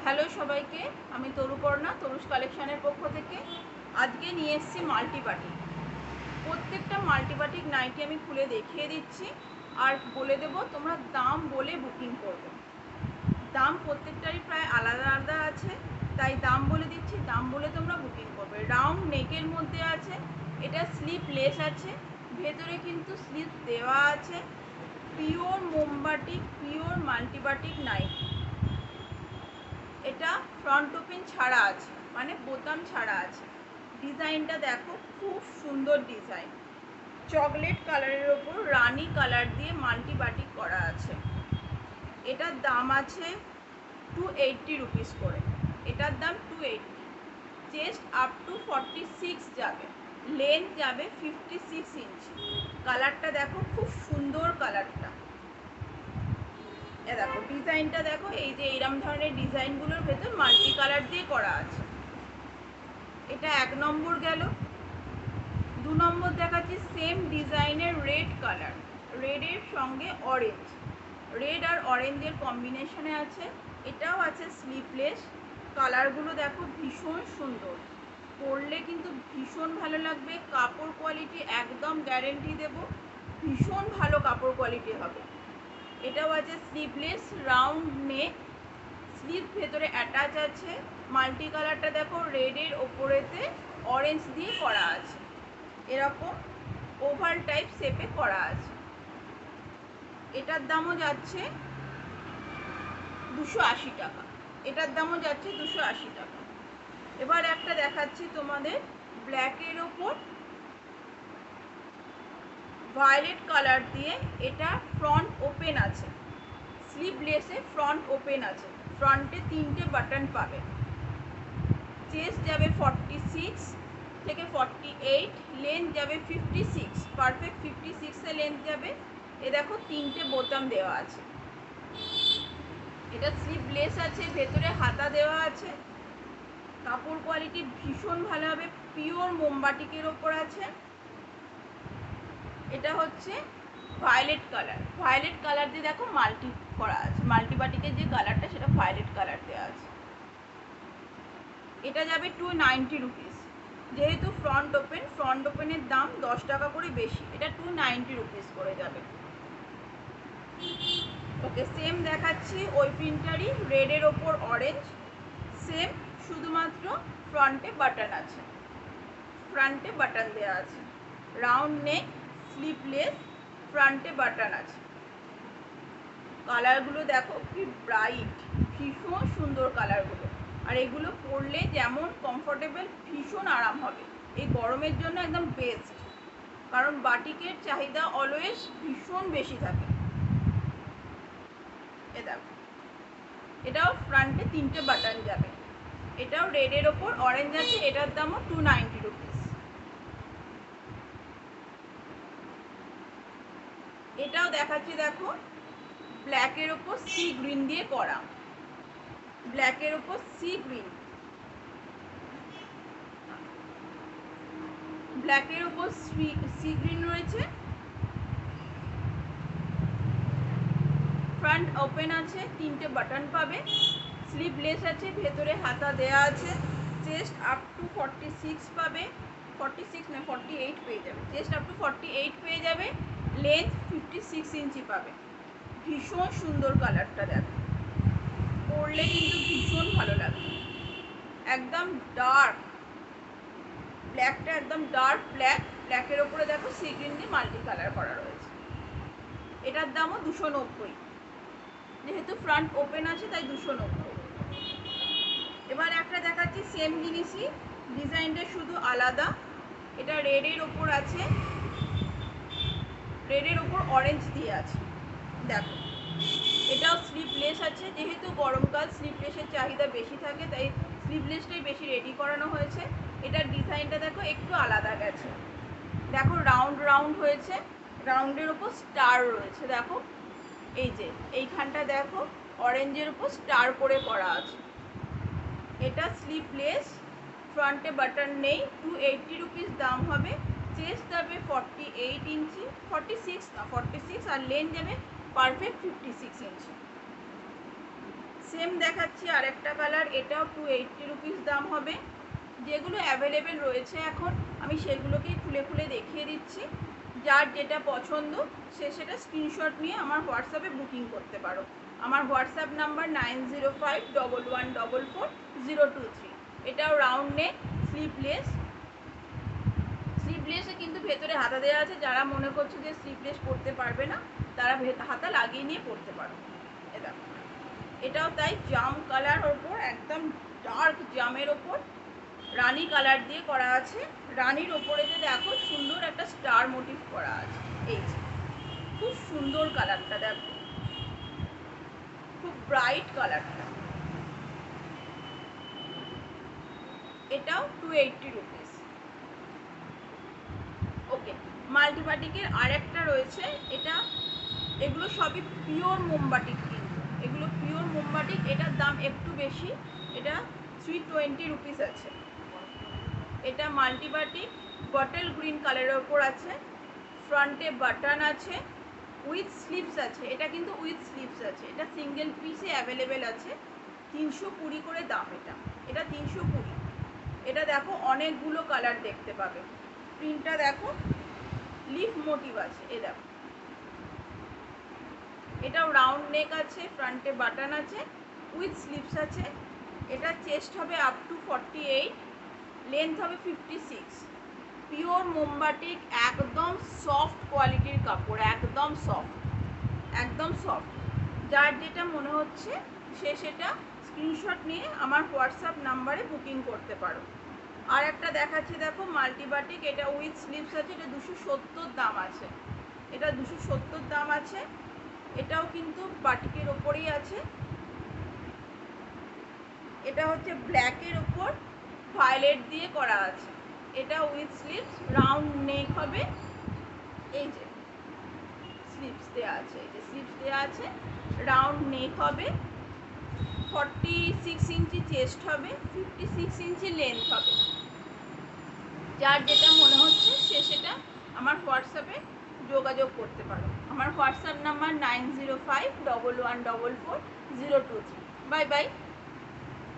Hello সবাইকে, আমি তরুপর্ণা তরুষ কালেকশনের পক্ষ থেকে আজকে নিয়ে এসেছি মাল্টিবাটিক। প্রত্যেকটা মাল্টিবাটিক নাইটি আমি খুলে দেখিয়ে দিচ্ছি আর বলে দেব তোমরা দাম বলে বুকিং করবে। দাম প্রত্যেকটারই প্রায় আলাদা আলাদা আছে, তাই দাম বলে দিচ্ছি, দাম বলে তোমরা বুকিং করবে। রাউন্ড নেকের মধ্যে আছে, এটা স্লিপলেস আছে, ভেতরে কিন্তু স্লিপ দেওয়া আছে। পিওর মোমবাটিক, পিওর মাল্টিবাটিক নাইটি। এটা ফ্রন্ট ওপেন ছাড়া আছে, মানে বোতাম ছাড়া আছে। ডিজাইনটা দেখো, খুব সুন্দর ডিজাইন। চকলেট কালারের ওপর রানি কালার দিয়ে মাল্টিবাটিক করা আছে। এটার দাম আছে 280 রুপিস করে। এটার দাম 280। চেস্ট আপ টু 46 যাবে, লেন্থ যাবে 56 ইঞ্চি। কালারটা দেখো, খুব সুন্দর কালারটা। এ দেখো ডিজাইনটা দেখো, এই যে এইরকম ধরনের ডিজাইনগুলোর ভেতর মাল্টি কালার দিয়ে করা আছে। এটা 1 নম্বর গেল। 2 নম্বর দেখাচ্ছি সেম ডিজাইনের রেড কালার, রেডের সঙ্গে অরেঞ্জ, রেড আর অরেঞ্জের কম্বিনেশনে আছে। এটাও আছে স্লিপলেস। কালারগুলো দেখো ভীষণ সুন্দর, পরলে কিন্তু ভীষণ ভালো লাগবে। কাপড় কোয়ালিটি একদম গ্যারেন্টি দেব, ভীষণ ভালো কাপড় কোয়ালিটি হবে। এটাও আছে স্লিভলেস, রাউন্ড নেক, স্লিভ ভেতরে অ্যাটাচ আছে। মাল্টি কালারটা দেখো, রেডের ওপরেতে অরেঞ্জ দিয়ে করা আছে, এরকম ওভাল টাইপ শেপে করা আছে। এটার দামও যাচ্ছে 280 টাকা। এটার দামও যাচ্ছে 280 টাকা। এবার একটা দেখাচ্ছি তোমাদের ব্ল্যাকের ওপর ভায়োলেট কালার দিয়ে। এটা ফ্রন্ট ওপেন আছে, স্লিভলেসে ফ্রন্ট ওপেন আছে। ফ্রন্টে 3টে বাটন পাবে। চেস্ট যাবে 46 থেকে 48, লেন্থ যাবে 56, পারফেক্ট 56 লেন্থ যাবে। এ দেখো 3টে বোতাম দেওয়া আছে। এটা স্লিভলেস আছে, ভেতরে হাতা দেওয়া আছে। কাপড় কোয়ালিটি ভীষণ ভালো হবে, পিওর মোমবাটিকের ওপর আছে। এটা হচ্ছে ভায়োলেট কালার, ভায়োলেট কালার দিয়ে দেখো মাল্টি করা আছে। মাল্টিবাটিকের যে কালারটা সেটা ভায়োলেট কালার দেওয়া আছে। এটা যাবে 290 রুপিস। যেহেতু ফ্রন্ট ওপেন, ফ্রন্ট ওপেনের দাম 10 টাকা করে বেশি, এটা 290 রুপিস করে যাবে। ওকে, সেম দেখাচ্ছি ওই প্রিন্টারই, রেডের ওপর অরেঞ্জ, সেম, শুধুমাত্র ফ্রন্টে বাটন আছে, ফ্রন্টে বাটন দেওয়া আছে। রাউন্ড নেক, স্লিভলেস, ফ্রন্টে বাটন আছে। কালারগুলো দেখো কি ব্রাইট, ভীষণ সুন্দর কালারগুলো। আর এগুলো পরলে যেমন কমফোর্টেবল, ভীষণ আরাম হবে। এই গরমের জন্য একদম বেস্ট, কারণ বাটিকের চাহিদা অলওয়েজ ভীষণ বেশি থাকে। এ দেখো, এটাও ফ্রন্টে 3টে বাটন যাবে। এটাও রেডের ওপর অরেঞ্জ আছে, এটার দামও 290 রুপিস। এটাও দেখাচ্ছি দেখো, ব্ল্যাকের ওপর সি গ্রিন দিয়ে করা, ব্ল্যাকের ওপর সি গ্রিন, ব্ল্যাকের ওপর সি গ্রিন রয়েছে। ফ্রন্ট ওপেন আছে, 3টে বাটন পাবে। স্লিভলেস আছে, ভেতরে হাতা দেয়া আছে। চেস্ট আপ টু 46 পাবে, 46 না 48 পেয়ে যাবে। চেস্ট আপ টু 48 পেয়ে যাবে, লেন্থ 56 ইঞ্চি পাবে। ভীষণ সুন্দর কালারটা দেখো, পরলে কিন্তু ভীষণ ভালো লাগবে। একদম ডার্ক ব্ল্যাকটা, একদম ডার্ক ব্ল্যাক, ব্ল্যাকের ওপরে দেখো সি গ্রিন দিয়ে মাল্টি কালার করা রয়েছে। এটার দামও 290, যেহেতু ফ্রন্ট ওপেন আছে তাই 290। এবার একটা দেখাচ্ছি সেম জিনিসই, ডিজাইনটা শুধু আলাদা। এটা রেডের ওপর আছে, রেডের ওপর অরেঞ্জ দিয়ে আছে। দেখো, এটাও স্লিভলেস আছে। যেহেতু গরমকাল, স্লিভলেসের চাহিদা বেশি থাকে, তাই স্লিভলেসটাই বেশি রেডি করানো হয়েছে। এটার ডিজাইনটা দেখো একটু আলাদা গেছে। দেখো রাউন্ড রাউন্ড হয়েছে, রাউন্ডের ওপর স্টার রয়েছে। দেখো এই যে এইখানটা দেখো, অরেঞ্জের উপর স্টার করে করা আছে। এটা স্লিভলেস, ফ্রন্টে বাটন নেই, 280 রুপিস দাম হবে। চেস্ট যাবে 48 ইঞ্চি, 46 না 46, আর লেন্থ যাবে পারফেক্ট 56 ইঞ্চি। সেম দেখাচ্ছি আরেকটা কালার, এটাও 280 রুপিস দাম হবে। যেগুলো অ্যাভেলেবেল রয়েছে এখন আমি সেগুলোকেই খুলে খুলে দেখিয়ে দিচ্ছি। যার যেটা পছন্দ সে সেটা স্ক্রিনশট নিয়ে আমার হোয়াটসঅ্যাপে বুকিং করতে পারো। আমার হোয়াটসঅ্যাপ নাম্বার 9051144023। এটাও রাউন্ড নেক, স্লিভলেস। স্লিভলেসে কিন্তু ভেতরে হাতা দেওয়া আছে, যারা মনে করছে যে স্লিভলেস পরতে পারবে না তারা হাতা লাগিয়ে নিয়ে পরতে পারো। এটা এটাও তাই, জাম কালার ওপর, একদম ডার্ক জামের ওপর রানী কালার দিয়ে করা আছে। রানীর ওপরেতে দেখো সুন্দর একটা স্টার মোটিভ করা আছে। এই যে খুব সুন্দর কালারটা, দেখো খুব ব্রাইট কালারটা। এটাও 280 রুপিস। ওকে, মাল্টিবাটিকের আরেকটা রয়েছে, এটা এগুলো সবই পিওর মোমবাটিক, কিন্তু এগুলো পিওর মোমবাটিক। এটার দাম একটু বেশি, এটা 320 রুপিস আছে। এটা মাল্টিবাটিক, বটল গ্রিন কালারের ওপর আছে, ফ্রন্টে বাটন আছে, উইথ স্লিভস আছে। এটা কিন্তু উইথ স্লিভস আছে, এটা সিঙ্গেল পিসে অ্যাভেলেবেল আছে। 320 করে দাম। এটা 320। এটা দেখো অনেকগুলো কালার দেখতে পাবে। প্রিন্টটা দেখো, লিফ মোটিভ আছে। এ দেখো, এটাও রাউন্ড নেক আছে, ফ্রন্টে বাটন আছে, উইথ স্লিভস আছে। এটা চেস্ট হবে আপ টু 48, লেন্থ হবে 56। পিওর মোমবাটিক, একদম সফট কোয়ালিটির কাপড়, একদম সফট, একদম সফট। যার যেটা মনে হচ্ছে সে সেটা স্ক্রিনশট নিয়ে আমার হোয়াটসঅ্যাপ নাম্বারে বুকিং করতে পারো। আর একটা দেখাচ্ছি, দেখো মাল্টিবাটিক, এটা উইথ স্লিভস আছে, এটা 270 দাম আছে। এটা 270 দাম আছে। এটাও কিন্তু বাটিকের ওপরেই আছে। এটা হচ্ছে ব্ল্যাকের ওপর ভায়োলেট দিয়ে করা আছে। এটা উইথ স্লিভস, রাউন্ড নেক হবে। এই যে স্লিভস দেওয়া আছে, এই যে স্লিভস দেওয়া আছে, রাউন্ড নেক হবে, 46 ইঞ্চি চেস্ট হবে, 56 ইঞ্চি লেন্থ হবে। যার যেটা মনে হচ্ছে সে সেটা আমার হোয়াটসঅ্যাপে যোগাযোগ করতে পারো। আমার হোয়াটসঅ্যাপ নাম্বার 9051144023। Bye bye.